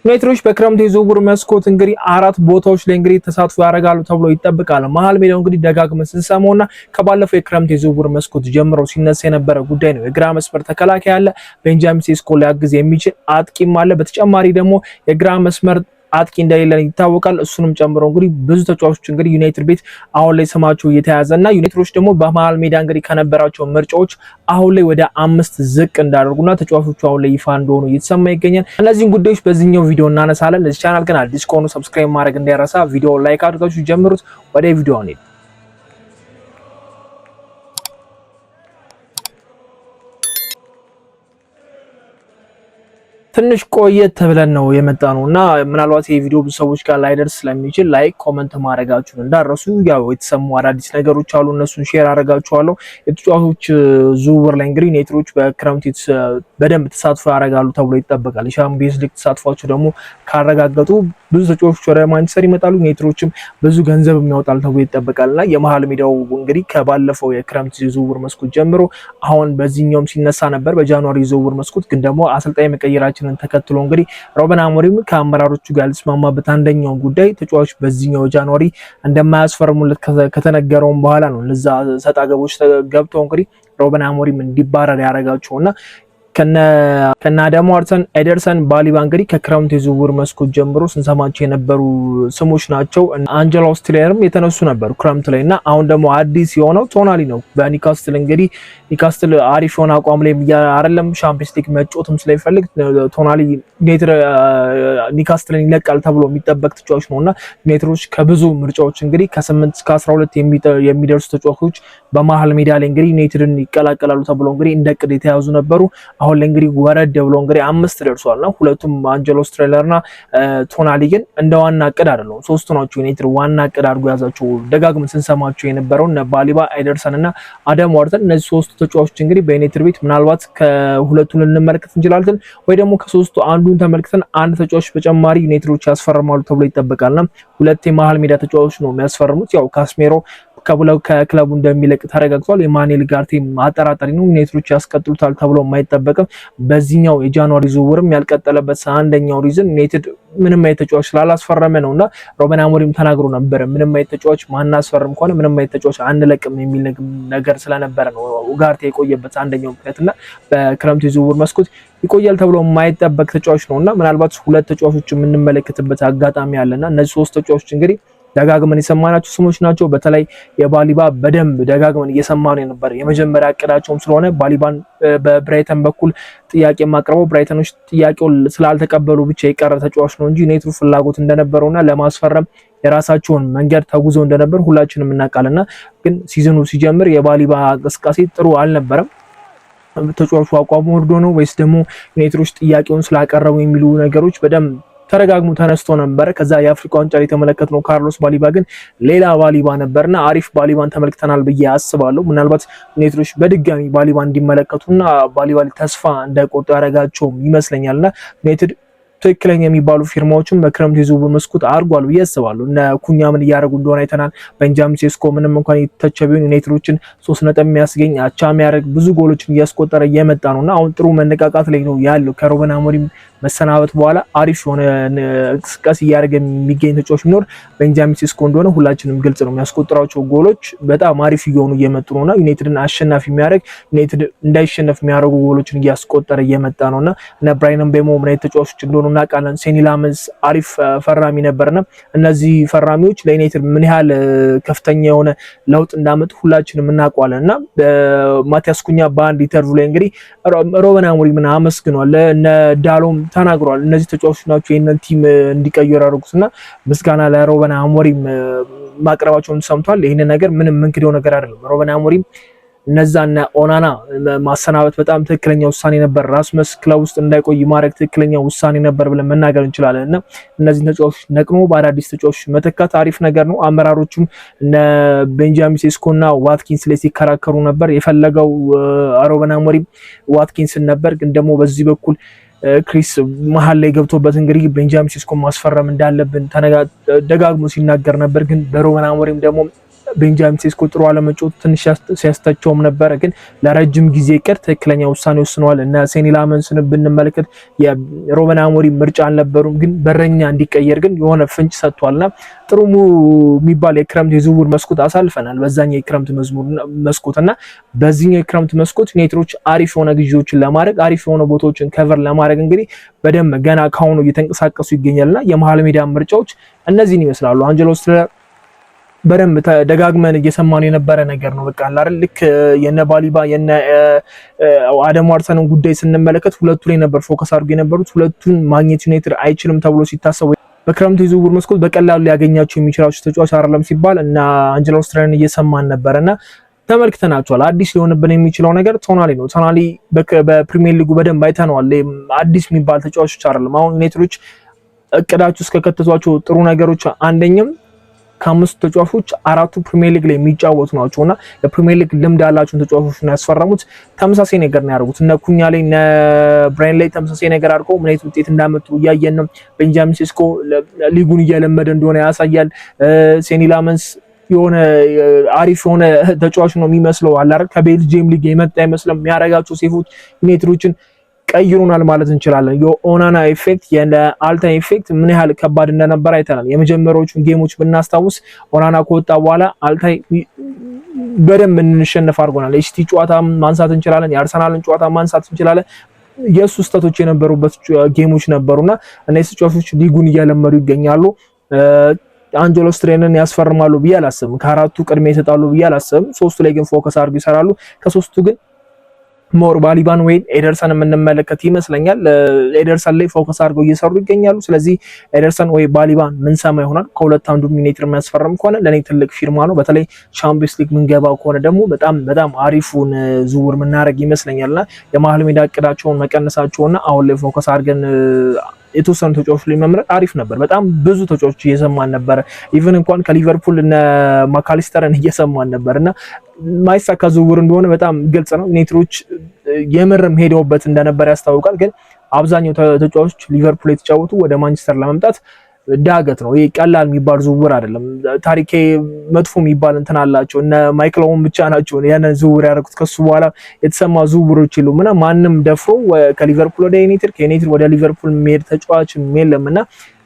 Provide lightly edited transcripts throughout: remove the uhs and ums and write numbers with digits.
ዩናይትዶች በክረምት የዝውውር መስኮት እንግዲህ 4 ቦታዎች ላይ እንግዲህ ተሳትፎ ያደርጋሉ ተብሎ ይጠበቃል። መሀል ሜዳው እንግዲህ ደጋግመን ስንሰማውና ከባለፈው የክረምት የዝውውር መስኮት ጀምሮ ሲነሳ የነበረ ጉዳይ ነው። የግራ መስመር ተከላካይ አለ፣ ቤንጃሚን ሴስኮ ሊያግዝ የሚችል አጥቂም አለ። በተጨማሪ ደግሞ የግራ መስመር አጥቂ እንደሌለ ይታወቃል። እሱንም ጨምሮ እንግዲህ ብዙ ተጫዋቾች እንግዲህ ዩናይትድ ቤት አሁን ላይ ስማቸው እየተያዘና ዩናይትዶች ደግሞ በመሃል ሜዳ እንግዲህ ከነበራቸው ምርጫዎች አሁን ላይ ወደ 5 ዝቅ እንዳደረጉና ተጫዋቾቹ አሁን ላይ ይፋ እንደሆኑ እየተሰማ ይገኛል። እነዚህን ጉዳዮች በዚህኛው ቪዲዮ እናነሳለን። ለዚህ ቻናል ግን አዲስ ከሆኑ ሰብስክራይብ ማድረግ እንዳይረሳ፣ ቪዲዮ ላይክ አድርጋችሁ ጀምሩት። ወደ ቪዲዮ እንሂድ። ትንሽ ቆየት ተብለን ነው የመጣነውና ምናልባት ይሄ ቪዲዮ ብዙ ሰዎች ጋር ላይደርስ ስለሚችል ላይክ ኮሜንት ማድረጋችሁን እንዳረሱ። ያው የተሰሙ አዳዲስ ነገሮች አሉ፣ እነሱን ሼር አደርጋችኋለሁ። የተጫዋቾች ዝውውር ላይ እንግዲህ ዩናይትዶች በክረምት በደንብ ተሳትፎ ያደርጋሉ ተብሎ ይጠበቃል። የሻምፒየንስ ሊግ ተሳትፏቸው ደግሞ ካረጋገጡ ብዙ ተጫዋቾች ወደ ማንቸስተር ይመጣሉ። ዩናይትዶችም ብዙ ገንዘብ የሚያወጣል ተብሎ ይጠበቃልና የመሃል ሜዳው እንግዲህ ከባለፈው የክረምት ዝውውር መስኮት ጀምሮ አሁን በዚህኛውም ሲነሳ ነበር በጃንዋሪ ዝውውር መስኮት ግን ደግሞ አሰልጣኝ መቀየራችን ተከትሎ እንግዲህ ሩበን አሞሪም ከአመራሮቹ ጋር ሊስማማበት አንደኛው ጉዳይ ተጫዋች በዚህኛው ጃንዋሪ እንደማያስፈርሙለት ከተነገረው በኋላ ነው። እነዛ ሰጣ ገቦች ገብተው እንግዲህ ሩበን አሞሪም እንዲባረር ያደረጋቸውና ከና ደግሞ ኤደርሰን ባሊባ እንግዲህ ከክረምት የዝውውር መስኮት ጀምሮ ስንሰማቸው የነበሩ ስሞች ናቸው። አንጀሎ ስቲለርም የተነሱ ነበሩ ክረምት ላይና አሁን ደግሞ አዲስ የሆነው ቶናሊ ነው በኒካስትል። እንግዲህ ኒካስትል አሪፍ የሆነ አቋም ላይ አይደለም፣ ሻምፒየንስ ሊግ መጫወትም ስለሚፈልግ ቶናሊ ኒካስትልን ይለቃል ተብሎ የሚጠበቅ ተጫዋች ነውና ዩናይትዶች ከብዙ ምርጫዎች እንግዲህ ከ8 እስከ 12 የሚደርሱ ተጫዋቾች በመሃል ሜዳ ላይ እንግዲህ ዩናይትድን ይቀላቀላሉ ተብሎ እንግዲህ እንደ ዕቅድ የተያዙ ነበሩ። አሁን ላይ እንግዲህ ወረድ ብሎ እንግዲህ 5 ደርሷልና ሁለቱም አንጀሎ ስትሬለርና ቶናሊ ግን እንደ ዋና ዕቅድ አይደለም። ሶስቱ ናቸው ዩናይትድ ዋና ዕቅድ አድርጎ ያዛቸው ደጋግመን ስንሰማቸው የነበረው ባሊባ፣ ኤደርሰን እና አደም ዋርተን። እነዚህ ሶስቱ ተጫዋቾች እንግዲህ በዩናይትድ ቤት ምናልባት ከሁለቱን ልንመለከት እንችላለን ወይ ደግሞ ከሶስቱ አንዱን ተመልክተን አንድ ተጫዋች በጨማሪ ዩናይትዶች ያስፈርማሉ ተብሎ ይጠበቃልና ሁለት የመሃል ሜዳ ተጫዋቾች ነው የሚያስፈርሙት። ያው ካስሜሮ ከክለቡ እንደሚለቅ ተረጋግጧል። የማኑኤል ጋርቴ አጠራጣሪ ነው። ዩናይትዶች ያስቀጥሉታል ተብሎ የማይጠበቅም። በዚህኛው የጃንዋሪ ዝውውርም ያልቀጠለበት አንደኛው ሪዝን ዩናይትድ ምንም አይነት ተጫዋች ስላላስፈረመ ነውና ሩበን አሞሪም ተናግሮ ነበር። ምንም አይነት ተጫዋች ማናስፈርም ከሆነ ምንም አይነት ተጫዋች አንለቅም የሚል ነገር ስለነበረ ነው ጋርቴ የቆየበት አንደኛው ምክንያትና በክረምት የዝውውር መስኮት ይቆያል ተብሎ የማይጠበቅ ተጫዋች ነውና ምናልባት ሁለት ተጫዋቾች የምንመለከትበት አጋጣሚ አለና እነዚህ ሶስት ተጫዋቾች እንግዲህ ደጋግመን የሰማናቸው ስሞች ናቸው። በተለይ የባሊባ በደንብ ደጋግመን እየሰማን ነበር። የመጀመሪያ እቅዳቸውም ስለሆነ ባሊባን በብራይተን በኩል ጥያቄ ማቅረበው ብራይተኖች ጥያቄውን ስላልተቀበሉ ብቻ የቀረ ተጫዋች ነው እንጂ ዩናይትድ ፍላጎት እንደነበረውና ለማስፈረም የራሳቸውን መንገድ ተጉዘው እንደነበር ሁላችንም እናውቃለና ግን ሲዝኑ ሲጀምር የባሊባ እንቅስቃሴ ጥሩ አልነበረም። ተጫዋቹ አቋሙ ወርዶ ነው ወይስ ደግሞ ዩናይትዶች ጥያቄውን ስላቀረቡ የሚሉ ነገሮች በደንብ ተረጋግሞ ተነስቶ ነበር። ከዛ የአፍሪካ ዋንጫ ላይ የተመለከትነው ካርሎስ ባሊባ ግን ሌላ ባሊባ ነበርና አሪፍ ባሊባን ተመልክተናል ብዬ አስባለሁ። ምናልባት ዩናይትዶች በድጋሚ ባሊባ እንዲመለከቱና ባሊባ ተስፋ እንዳይቆርጡ ያደረጋቸውም ይመስለኛልና ዩናይትድ ትክክለኛ የሚባሉ ፊርማዎችን በክረምት የዝውውር መስኮት አድርጓል ብዬ አስባለሁ። እነ ኩኛ ምን እያደረጉ እንደሆነ አይተናል። ቤንጃሚን ሴስኮ ምንም እንኳን የተቸ ቢሆን ዩናይትዶችን 3 ነጥብ የሚያስገኝ አቻ የሚያደርግ ብዙ ጎሎችን እያስቆጠረ እየመጣ ነውና አሁን ጥሩ መነቃቃት ላይ ነው ያለው። ከሩበን አሞሪም መሰናበት በኋላ አሪፍ የሆነ እንቅስቃሴ እያደረገ የሚገኝ ተጫዋች ቢኖር ቤንጃሚን ሴስኮ እንደሆነ ሁላችንም ግልጽ ነው። የሚያስቆጥራቸው ጎሎች በጣም አሪፍ እየሆኑ እየመጡ ነውና ዩናይትድን አሸናፊ የሚያደርግ ዩናይትድ እንዳይሸነፍ የሚያደርጉ ጎሎችን እያስቆጠረ እየመጣ ነውና እነ ብራይን ምቤሞ ምን አይነት ተጫዋቾች እንደሆኑ እናውቃለን። ሴኒ ላመንስ አሪፍ ፈራሚ ነበርና እነዚህ ፈራሚዎች ለዩናይትድ ምን ያህል ከፍተኛ የሆነ ለውጥ እንዳመጡ ሁላችንም እናውቃለንና ማቲያስ ኩኛ በአንድ ኢንተርቪው ላይ እንግዲህ ሩበን አሞሪምን አመስግኗል። እነ ዳሎም ተናግሯል። እነዚህ ተጫዋቾች ናቸው ይሄንን ቲም እንዲቀየሩ ያደረጉትና ምስጋና ለሩበን አሞሪም ማቅረባቸውን ሰምቷል። ይሄን ነገር ምንም እንክደው ነገር አይደለም። ሩበን አሞሪም እነዛና ኦናና ማሰናበት በጣም ትክክለኛ ውሳኔ ነበር። ራስመስ ክለብ ውስጥ እንዳይቆይ ማድረግ ትክክለኛ ውሳኔ ነበር ብለን መናገር እንችላለንና እነዚህ ተጫዋቾች ነቅሞ በአዳዲስ ተጫዋቾች መተካት አሪፍ ነገር ነው። አመራሮቹም እነ ቤንጃሚን ሴስኮና ዋትኪንስ ላይ ሲከራከሩ ነበር። የፈለገው ሩበን አሞሪም ዋትኪንስን ነበር፣ ግን ደግሞ በዚህ በኩል ክሪስ መሀል ላይ ገብቶበት እንግዲህ ቤንጃሚን ሴስኮ ማስፈረም እንዳለብን ደጋግሞ ሲናገር ነበር። ግን በሩበን አሞሪም ደግሞ ቤንጃሚን ሴስኮ ጥሩ አለመጫወቱ ትንሽ ሲያስተቸውም ነበረ፣ ግን ለረጅም ጊዜ ቅር ትክክለኛ ውሳኔ ወስነዋል። እና ሴኒ ላመንስን ብንመለከት የሩበን አሞሪም ምርጫ አልነበሩም፣ ግን በረኛ እንዲቀየር ግን የሆነ ፍንጭ ሰጥቷልና ጥሩ የሚባል የክረምት የዝውውር መስኮት አሳልፈናል። በዛኛው የክረምት መስኮት እና በዚህኛው የክረምት መስኮት ዩናይትዶች አሪፍ የሆነ ግዢዎችን ለማድረግ አሪፍ የሆነ ቦታዎችን ከቨር ለማድረግ እንግዲህ በደንብ ገና ካሁኑ እየተንቀሳቀሱ ይገኛልና የመሃል ሜዳ ምርጫዎች እነዚህን ይመስላሉ። አንጀሎ ስትራር በደንብ ደጋግመን እየሰማን የነበረ ነገር ነው። በቃ አይደል ልክ የነ ባሊባ የነ አደም ዋርሰንን ጉዳይ ስንመለከት ሁለቱ ላይ ነበር ፎከስ አድርጎ የነበሩት። ሁለቱን ማግኘት ዩናይትድ አይችልም ተብሎ ሲታሰብ በክረምቱ የዝውውር መስኮት በቀላሉ ሊያገኛቸው የሚችላቸው ተጫዋች አይደለም ሲባል እና አንጀሎ ስትራርን እየሰማን ነበርና ተመልክተናቸዋል። አዲስ ሊሆንብን የሚችለው ነገር ቶናሊ ነው። ቶናሊ በፕሪሚየር ሊጉ በደንብ አይተነዋል። አዲስ የሚባል ተጫዋቾች አይደለም። አሁን ዩናይትዶች እቅዳቸው እስከከተቷቸው ጥሩ ነገሮች አንደኛም ከአምስቱ ተጫዋቾች አራቱ ፕሪሚየር ሊግ ላይ የሚጫወቱ ናቸውና የፕሪሚየር ሊግ ልምድ ያላቸውን ተጫዋቾች ነው ያስፈረሙት። ተመሳሳይ ነገር ነው ያደርጉት። እነ ኩኛ ላይ እነ ብራይን ላይ ተመሳሳይ ነገር አድርገው ምን አይነት ውጤት እንዳመጡ እያየን ነው። ቤንጃሚን ሴስኮ ሊጉን እየለመደ እንደሆነ ያሳያል። ሴኒ ላመንስ የሆነ አሪፍ የሆነ ተጫዋች ነው የሚመስለው አላረ ከቤልጂየም ሊግ የመጣ አይመስልም። የሚያረጋቸው ሴፎች ዩናይትዶችን ቀይሩናል ማለት እንችላለን። የኦናና ኢፌክት የአልታይ ኢፌክት ምን ያህል ከባድ እንደነበር አይተናል። የመጀመሪያዎቹን ጌሞች ብናስታውስ ኦናና ከወጣ በኋላ አልታይ በደንብ እንሸነፍ አድርጎናል። የሲቲ ጨዋታ ማንሳት እንችላለን፣ የአርሰናልን ጨዋታ ማንሳት እንችላለን። የሱ ስህተቶች የነበሩበት ጌሞች ነበሩና እነዚህ ተጫዋቾች ሊጉን እያለመዱ ይገኛሉ። አንጀሎ ስትራርን ያስፈርማሉ ብዬ አላስብም። ከአራቱ ቅድሚያ ይሰጣሉ ብዬ አላስብም። ሶስቱ ላይ ግን ፎከስ አድርገው ይሰራሉ። ከሶስቱ ግን ሞር ባሊባን ወይ ኤደርሰን የምንመለከት ይመስለኛል። ኤደርሰን ላይ ፎከስ አድርገው እየሰሩ ይገኛሉ። ስለዚህ ኤደርሰን ወይ ባሊባን ምን ሰማ ይሆናል። ከሁለት አንዱ ዩናይትድ የሚያስፈርም ከሆነ ለኔ ትልቅ ፊርማ ነው። በተለይ ቻምፒየንስ ሊግ ምንገባው ከሆነ ደግሞ በጣም አሪፉን ዝውውር ምናረግ ይመስለኛልና የመሃል ሜዳ እቅዳቸውን መቀነሳቸውና አሁን ላይ ፎከስ አድርገን የተወሰኑ ተጫዋቾች ላይ መምረጥ አሪፍ ነበር። በጣም ብዙ ተጫዋቾች እየሰማን ነበር። ኢቭን እንኳን ከሊቨርፑል እነ ማካሊስተርን እየሰማን ነበርና ማይሳካ ዝውውር እንደሆነ በጣም ግልጽ ነው። ዩናይትዶች የምርም ሄደውበት እንደነበር ያስታውቃል። ግን አብዛኛው ተጫዋቾች ሊቨርፑል የተጫወቱ ወደ ማንቸስተር ለመምጣት ዳገት ነው። ይሄ ቀላል የሚባል ዝውውር አይደለም። ታሪኬ መጥፎ የሚባል እንትን አላቸው እና ማይክል ኦዌን ብቻ ናቸው ያንን ዝውውር ያደረጉት። ከሱ በኋላ የተሰማ ዝውውሮች የሉም እና ማንም ደፍሮ ከሊቨርፑል ወደ ዩናይትድ ከዩናይትድ ወደ ሊቨርፑል የሚሄድ ተጫዋች የለም እና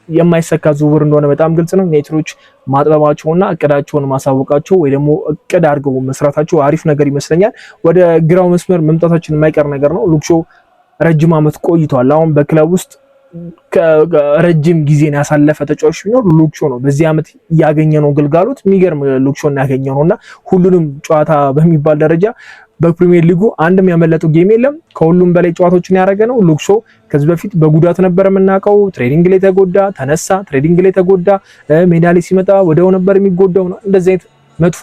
የማይሰካ ዝውውር እንደሆነ በጣም ግልጽ ነው። ዩናይትዶች ማጥበባቸውና እቅዳቸውን ማሳወቃቸው ወይ ደግሞ እቅድ አድርገው መስራታቸው አሪፍ ነገር ይመስለኛል። ወደ ግራው መስመር መምጣታችን የማይቀር ነገር ነው። ሉክ ሾው ረጅም ዓመት ቆይቷል። አሁን በክለብ ውስጥ ረጅም ጊዜን ያሳለፈ ተጫዋች ቢኖር ሉክ ሾው ነው። በዚህ ዓመት ያገኘነው ግልጋሎት የሚገርም ሉክ ሾው ያገኘነውና ሁሉንም ጨዋታ በሚባል ደረጃ በፕሪሚየር ሊጉ አንድም ያመለጠው ጌም የለም። ከሁሉም በላይ ጨዋታዎችን ያደረገ ነው ሉክ ሾው። ከዚህ በፊት በጉዳት ነበር የምናውቀው። ትሬኒንግ ላይ ተጎዳ፣ ተነሳ፣ ትሬኒንግ ላይ ተጎዳ፣ ሜዳ ላይ ሲመጣ ወዲያው ነበር የሚጎዳው ነው። እንደዚህ አይነት መጥፎ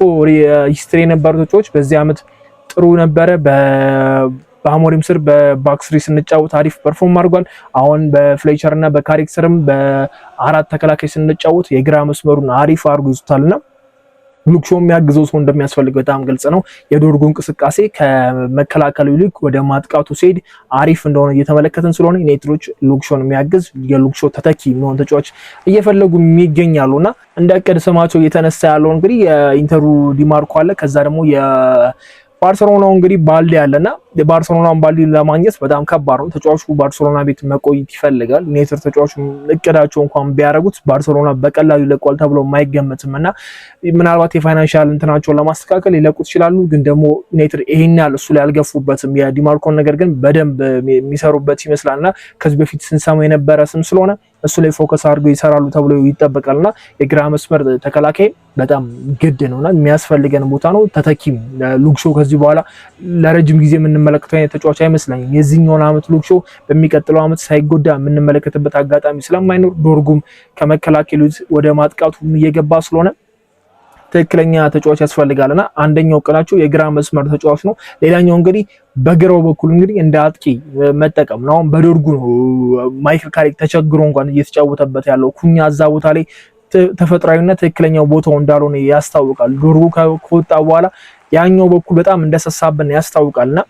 ሂስትሪ የነበሩ ተጫዋቾች በዚህ ዓመት ጥሩ ነበረ። በአሞሪም ስር በባክስሪ ስንጫወት አሪፍ ፐርፎርም አድርጓል። አሁን በፍሌቸር እና በካሪክ ስርም በአራት ተከላካይ ስንጫወት የግራ መስመሩን አሪፍ አድርጎ ይዙታልና ሉክ ሾው የሚያግዘው ሰው እንደሚያስፈልግ በጣም ግልጽ ነው። የዶርጉ እንቅስቃሴ ከመከላከሉ ይልቅ ወደ ማጥቃቱ ሲሄድ አሪፍ እንደሆነ እየተመለከትን ስለሆነ ዩናይትዶች ሉክ ሾውን የሚያግዝ የሉክ ሾው ተተኪ የሚሆን ተጫዋች እየፈለጉ የሚገኛሉና እንደ እቅድ ስማቸው እየተነሳ ያለው እንግዲህ የኢንተሩ ዲማርኮ አለ። ከዛ ደግሞ ባርሴሎናው እንግዲህ ባልዲ ያለና የባርሴሎናን ባልዲ ለማግኘት በጣም ከባድ ነው። ተጫዋቹ ባርሴሎና ቤት መቆየት ይፈልጋል። ዩናይትድ ተጫዋቹ እቅዳቸው እንኳን ቢያደርጉት ባርሴሎና በቀላሉ ይለቋል ተብሎ የማይገመትምና ምናልባት የፋይናንሻል እንትናቸውን ለማስተካከል ሊለቁት ይችላሉ። ግን ደግሞ ዩናይትድ ይሄን ያህል እሱ ላይ አልገፉበትም። የዲማርኮን ነገር ግን በደንብ የሚሰሩበት ይመስላልና ከዚህ በፊት ስንሰማው የነበረ ስም ስለሆነ እሱ ላይ ፎከስ አድርገው ይሰራሉ ተብሎ ይጠበቃልና የግራ መስመር ተከላካይ በጣም ግድ ነውና የሚያስፈልገን ቦታ ነው። ተተኪም ሉክ ሾው ከዚህ በኋላ ለረጅም ጊዜ የምንመለከተው አይነት ተጫዋች አይመስለኝም። የዚህኛውን ዓመት ሉክ ሾው በሚቀጥለው ዓመት ሳይጎዳ የምንመለከትበት አጋጣሚ ስለማይኖር ዶርጉም ከመከላከሉ ወደ ማጥቃቱ እየገባ ስለሆነ ትክክለኛ ተጫዋች ያስፈልጋልና አንደኛው ቀናቸው የግራ መስመር ተጫዋች ነው። ሌላኛው እንግዲህ በግራው በኩል እንግዲህ እንደ አጥቂ መጠቀም ነው። አሁን በዶርጉ ነው ማይክል ካሪክ ተቸግሮ እንኳን እየተጫወተበት ያለው። ኩኛ እዛ ቦታ ላይ ተፈጥሯዊና ትክክለኛው ቦታው እንዳልሆነ ያስታውቃል። ዶርጉ ከወጣ በኋላ ያኛው በኩል በጣም እንደሰሳብን ያስታውቃልና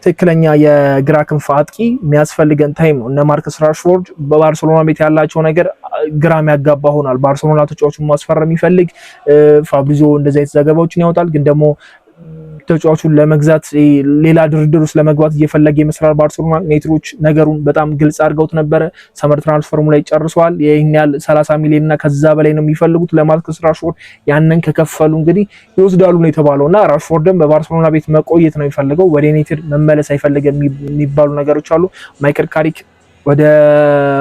ትክክለኛ የግራ ክንፍ አጥቂ የሚያስፈልገን ታይም ነው። እነ ማርከስ ራሽፎርድ በባርሴሎና ቤት ያላቸው ነገር ግራም ያጋባ ሆኗል። ባርሴሎና ተጫዋቹን ማስፈረም የሚፈልግ ፋብሪዚዮ እንደዚህ አይነት ዘገባዎችን ያወጣል። ግን ደግሞ ተጫዋቹን ለመግዛት ሌላ ድርድር ውስጥ ለመግባት እየፈለገ ይመስላል ባርሴሎና። ኔትሮች ነገሩን በጣም ግልጽ አድርገውት ነበረ። ሰመር ትራንስፈርሙ ላይ ጨርሰዋል። ይሄን ያህል 30 ሚሊዮን እና ከዛ በላይ ነው የሚፈልጉት ለማርከስ ራሽፎርድ። ያንን ከከፈሉ እንግዲህ ይወስዳሉ ነው የተባለውና ራሽፎርድም በባርሴሎና ቤት መቆየት ነው የሚፈልገው፣ ወደ ዩናይትድ መመለስ አይፈልግም የሚባሉ ነገሮች አሉ። ማይክል ካሪክ ወደ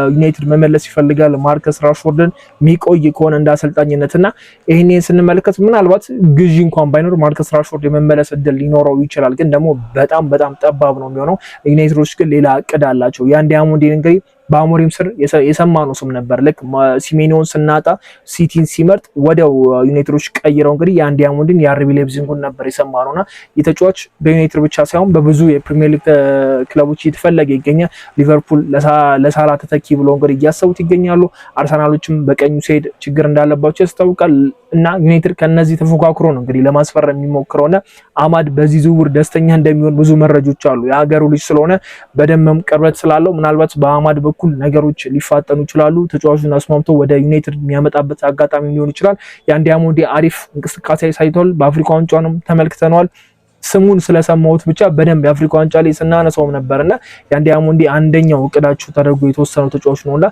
ዩናይትድ መመለስ ይፈልጋል ማርከስ ራሽፎርድን የሚቆይ ከሆነ እንደ አሰልጣኝነትና ይሄን ስንመለከት ምናልባት ግዢ እንኳን ባይኖር ማርከስ ራሽፎርድ የመመለስ እድል ሊኖረው ይችላል። ግን ደግሞ በጣም ጠባብ ነው የሚሆነው። ዩናይትዶች ግን ሌላ እቅድ አላቸው። ያን ዲያሞንዴን እንግዲህ በአሞሪም ስር የሰማነው ስም ነበር። ልክ ሲሜኒዮን ስናጣ ሲቲን ሲመርጥ ወዲያው ዩናይትዶች ቀይረው እንግዲህ ያን ዲያሞንድን የአርቢ ሌፕዚጉን ነበር የሰማነውና የተጫዋች በዩናይትድ ብቻ ሳይሆን በብዙ የፕሪሚየር ሊግ ክለቦች እየተፈለገ ይገኛል። ሊቨርፑል ለሳላ ተተኪ ብሎ እንግዲህ እያሰቡት ይገኛሉ። አርሰናሎችም በቀኙ ሲሄድ ችግር እንዳለባቸው ያስታውቃል። እና ዩናይትድ ከነዚህ ተፎካክሮ ነው እንግዲህ ለማስፈረም የሚሞክረውና አማድ በዚህ ዝውውር ደስተኛ እንደሚሆን ብዙ መረጃዎች አሉ። የሀገሩ ልጅ ስለሆነ በደንብም ቅርበት ስላለው ምናልባት በአማድ በኩል ነገሮች ሊፋጠኑ ይችላሉ። ተጫዋቹን አስማምቶ ወደ ዩናይትድ የሚያመጣበት አጋጣሚ ሊሆን ይችላል። ያን ዲያሞንዴ አሪፍ እንቅስቃሴ ሳይቷል። በአፍሪካ ዋንጫንም ተመልክተነዋል። ስሙን ስለሰማሁት ብቻ በደንብ የአፍሪካ ዋንጫ ላይ ስናነሳውም ነበርና ያን ዲያሞንዴ አንደኛው እቅዳችሁ ተደርጎ የተወሰነው ተጫዋች ነውና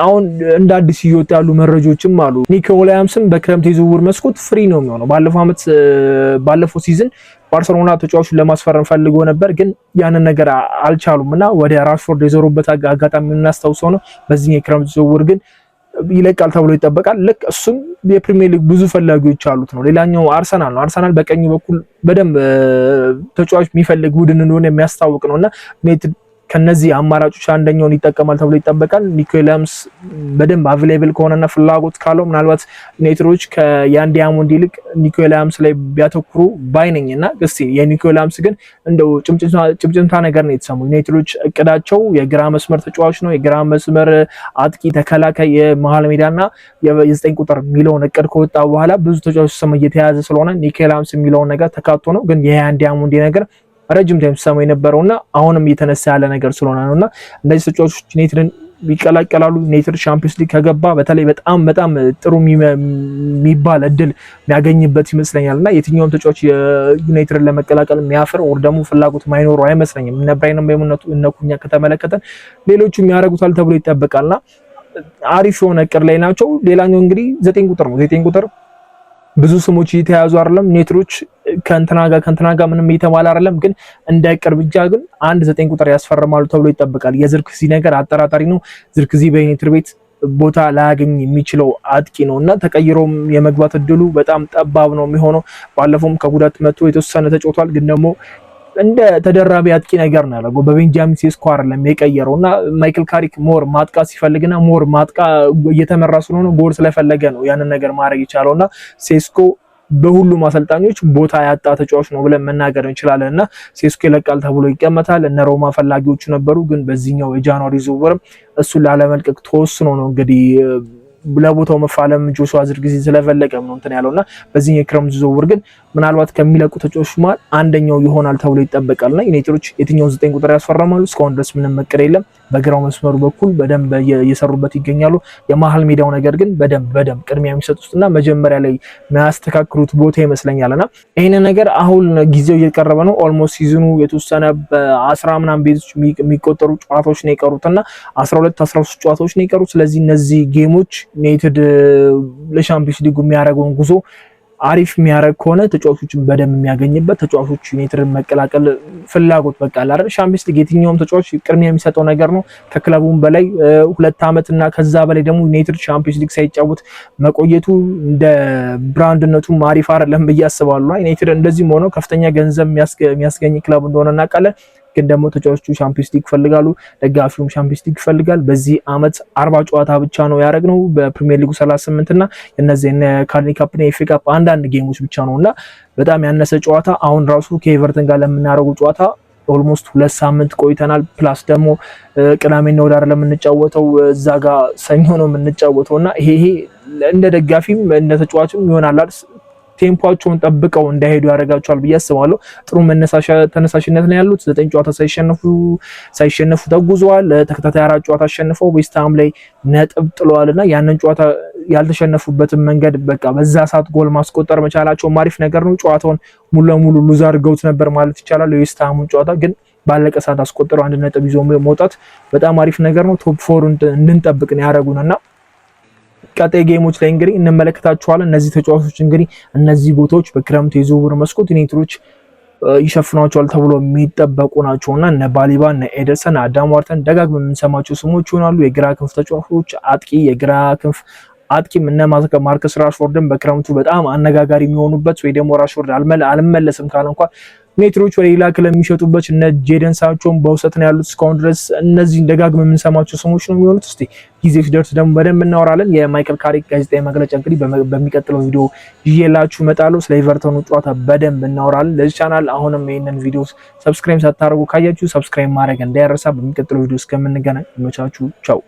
አሁን እንደ አዲስ እየወጡ ያሉ መረጃዎችም አሉ። ኒኮ ዊሊያምስም በክረምት የዝውውር መስኮት ፍሪ ነው የሚሆነው። ባለፈው ሲዝን ባርሴሎና ተጫዋቹን ለማስፈረም ፈልጎ ነበር፣ ግን ያንን ነገር አልቻሉም እና ወደ ራሽፎርድ የዞሩበት አጋጣሚ የምናስታውሰው ነው። በዚህ የክረምት ዝውውር ግን ይለቃል ተብሎ ይጠበቃል። ልክ እሱም የፕሪሚየር ሊግ ብዙ ፈላጊዎች አሉት ነው። ሌላኛው አርሰናል ነው። አርሰናል በቀኙ በኩል በደንብ ተጫዋች የሚፈልግ ቡድን እንደሆነ የሚያስታውቅ ነውና ዩናይትድ ከነዚህ አማራጮች አንደኛውን ይጠቀማል ተብሎ ይጠበቃል። ኒኮ ዊሊያምስ በደንብ አቬሌብል ከሆነና ፍላጎት ካለው ምናልባት ዩናይትዶች ከያን ዲያሞንድ ይልቅ ኒኮ ዊሊያምስ ላይ ቢያተኩሩ ባይነኝና እስቲ የኒኮ ዊሊያምስ ግን እንደው ጭምጭምታ ነገር ነው የተሰማው። ዩናይትዶች እቅዳቸው የግራ መስመር ተጫዋች ነው፣ የግራ መስመር አጥቂ፣ ተከላካይ፣ የመሃል ሜዳና የ9 ቁጥር የሚለውን እቅድ ከወጣ በኋላ ብዙ ተጫዋቾች ስም እየተያዘ ስለሆነ ኒኮ ዊሊያምስ የሚለውን ነገር ተካቶ ነው። ግን የያን ዲያሞንድ ነገር ረጅም ታይም ሲሰማው የነበረውና አሁንም እየተነሳ ያለ ነገር ስለሆነ ነውና እነዚህ ተጫዋቾች ዩናይትድን ይቀላቀላሉ። ዩናይትድ ቻምፒየንስ ሊግ ከገባ በተለይ በጣም ጥሩ የሚባል እድል የሚያገኝበት ይመስለኛልና የትኛውም ተጫዋች የዩናይትድን ለመቀላቀል የሚያፍር ወር ደግሞ ፍላጎት ማይኖረው አይመስለኝም። እነ ብራይንም በእምነቱ እነኩኛ ከተመለከተን ሌሎቹም ያደርጉታል ተብሎ ይጠበቃልና አሪፍ የሆነ እቅድ ላይ ናቸው። ሌላኛው እንግዲህ 9 ቁጥር ነው። 9 ቁጥር ብዙ ስሞች እየተያዙ አይደለም። ዩናይትዶች ከእንትና ጋር ምንም እየተባለ አይደለም፣ ግን እንደ ቅርብ ብቻ ግን 9 ቁጥር ያስፈርማሉ ተብሎ ይጠበቃል። የዝርክዚ ነገር አጠራጣሪ ነው። ዝርክዚ በዩናይትድ ቤት ቦታ ላያገኝ የሚችለው አጥቂ ነውና ተቀይሮም የመግባት እድሉ በጣም ጠባብ ነው የሚሆነው። ባለፈውም ከጉዳት መጥቶ የተወሰነ ተጫውቷል፣ ግን ደግሞ እንደ ተደራቢ አጥቂ ነገር ነው ያለው። በቤንጃሚን ሴስኮ አይደለም የቀየረውና ማይክል ካሪክ ሞር ማጥቃት ሲፈልግና ሞር እየተመራ ስለሆነ ጎል ስለፈለገ ነው ያንን ነገር ማድረግ የቻለውና ሴስኮ በሁሉም አሰልጣኞች ቦታ ያጣ ተጫዋች ነው ብለን መናገር እንችላለን እና ሴስኮ ይለቃል ተብሎ ይቀመጣል። እነ ሮማ ፈላጊዎቹ ነበሩ፣ ግን በዚህኛው የጃንዋሪ ዝውውርም እሱን ላለመልቀቅ ተወስኖ ነው እንግዲህ ለቦታው መፋለም ጆሹዋ ዝርክዚ ስለፈለገም ነው እንትን ያለውና በዚህ የክረምት ዝውውር ግን ምናልባት ከሚለቁ ተጫዋቾች መሃል አንደኛው ይሆናል ተብሎ ይጠበቃልና ዩናይትዶች የትኛው 9 ቁጥር ያስፈርማሉ እስካሁን ድረስ ምንም እቅድ የለም። በግራው መስመሩ በኩል በደንብ እየሰሩበት ይገኛሉ። የመሃል ሜዳው ነገር ግን በደንብ ቅድሚያ የሚሰጡትና መጀመሪያ ላይ የሚያስተካክሉት ቦታ ይመስለኛልና ይሄን ነገር አሁን ጊዜው እየቀረበ ነው። ኦልሞስት ሲዝኑ የተወሰነ በ10 ምናምን ቤቶች የሚቆጠሩ ጨዋታዎች ነው የቀሩትና 13 ጨዋታዎች ነው የቀሩት። ስለዚህ እነዚህ ጌሞች ዩናይትድ ለሻምፒዮንስ ሊግ የሚያደርገውን ጉዞ አሪፍ የሚያደርግ ከሆነ ተጫዋቾችን በደንብ የሚያገኝበት ተጫዋቾች ዩናይትድን መቀላቀል ፍላጎት በቃ አይደል። ሻምፒዮንስ ሊግ የትኛውም ተጫዋች ቅድሚያ የሚሰጠው ነገር ነው። ከክለቡም በላይ 2 ዓመት እና ከዛ በላይ ደግሞ ዩናይትድ ሻምፒዮንስ ሊግ ሳይጫወት መቆየቱ እንደ ብራንድነቱ አሪፍ አይደለም ብዬ አስባለሁ። ዩናይትድ እንደዚህም ሆኖ ከፍተኛ ገንዘብ የሚያስገኝ ክለብ እንደሆነ እናውቃለን። ግን ደግሞ ተጫዋቾቹ ሻምፒዮንስ ሊግ ይፈልጋሉ፣ ደጋፊውም ሻምፒዮንስ ሊግ ይፈልጋል። በዚህ አመት 40 ጨዋታ ብቻ ነው ያደረግነው በፕሪሚየር ሊጉ 38 እና እነዚህ ካርኒ ካፕ እና ኤፍ ኤ ካፕ አንዳንድ ጌሞች ብቻ ነውና በጣም ያነሰ ጨዋታ። አሁን ራሱ ከኤቨርተን ጋር ለምናደርገው ጨዋታ ኦልሞስት 2 ሳምንት ቆይተናል። ፕላስ ደግሞ ቅዳሜና እሑድ አይደለም የምንጫወተው፣ እዛ ጋር ሰኞ ነው የምንጫወተውና ይሄ እንደ ደጋፊም እንደ ተጫዋችም ይሆናል ቴምፖአቸውን ጠብቀው እንዳይሄዱ ያደርጋቸዋል ብዬ አስባለሁ። ጥሩ ተነሳሽነት ነው ያሉት። 9 ጨዋታ ሳይሸነፉ ተጉዘዋል። ተከታታይ 4 ጨዋታ አሸንፈው ዌስትሃም ላይ ነጥብ ጥለዋልና ያንን ጨዋታ ያልተሸነፉበትን መንገድ በቃ በዛ ሰዓት ጎል ማስቆጠር መቻላቸው አሪፍ ነገር ነው። ጨዋታውን ሙሉ ለሙሉ ሉዝ አድርገውት ነበር ማለት ይቻላል። የዌስትሃሙን ጨዋታ ግን ባለቀ ሰዓት አስቆጥረው 1 ነጥብ ይዞ መውጣት በጣም አሪፍ ነገር ነው። ቶፕ 4 እንድንጠብቅ ነው ያደረጉንና ቀጣይ ጌሞች ላይ እንግዲህ እንመለከታቸዋለን። እነዚህ ተጫዋቾች እንግዲህ እነዚህ ቦታዎች በክረምቱ የዝውውር መስኮት ዩናይትዶች ይሸፍኗቸዋል ተብሎ የሚጠበቁ ናቸውና እነ ባሊባ፣ እነ ኤደርሰን፣ አዳም ዋርተን ደጋግመን የምንሰማቸው ስሞች ይሆናሉ። የግራ ክንፍ ተጫዋቾች የግራ ክንፍ አጥቂም እነ ማርከስ ራሽፎርድን በክረምቱ በጣም አነጋጋሪ የሚሆኑበት ወይ ደግሞ ራሽፎርድ አልመለስም ካለ እንኳን ዩናይትዶች ወደ ሌላ ክለብ የሚሸጡበት እነ ጄደን ሳንቾም በውሰት ነው ያሉት እስካሁን ድረስ። እነዚህን ደጋግመን የምንሰማቸው ስሞች ነው የሚሆኑት። እስቲ ጊዜ ሲደርስ ደግሞ በደንብ እናወራለን። የማይክል ካሪክ ጋዜጣዊ መግለጫ እንግዲህ በሚቀጥለው ቪዲዮ ይዤላችሁ እመጣለሁ። ስለ ኤቨርተኑ ጨዋታ በደንብ እናወራለን። ለዚህ ቻናል አሁንም ይሄንን ቪዲዮ ሰብስክራይብ ሳታደርጉ ካያችሁ ሰብስክራይብ ማድረግ እንዳይረሳ። በሚቀጥለው ቪዲዮ እስከምንገናኝ ይመቻችሁ። ቻው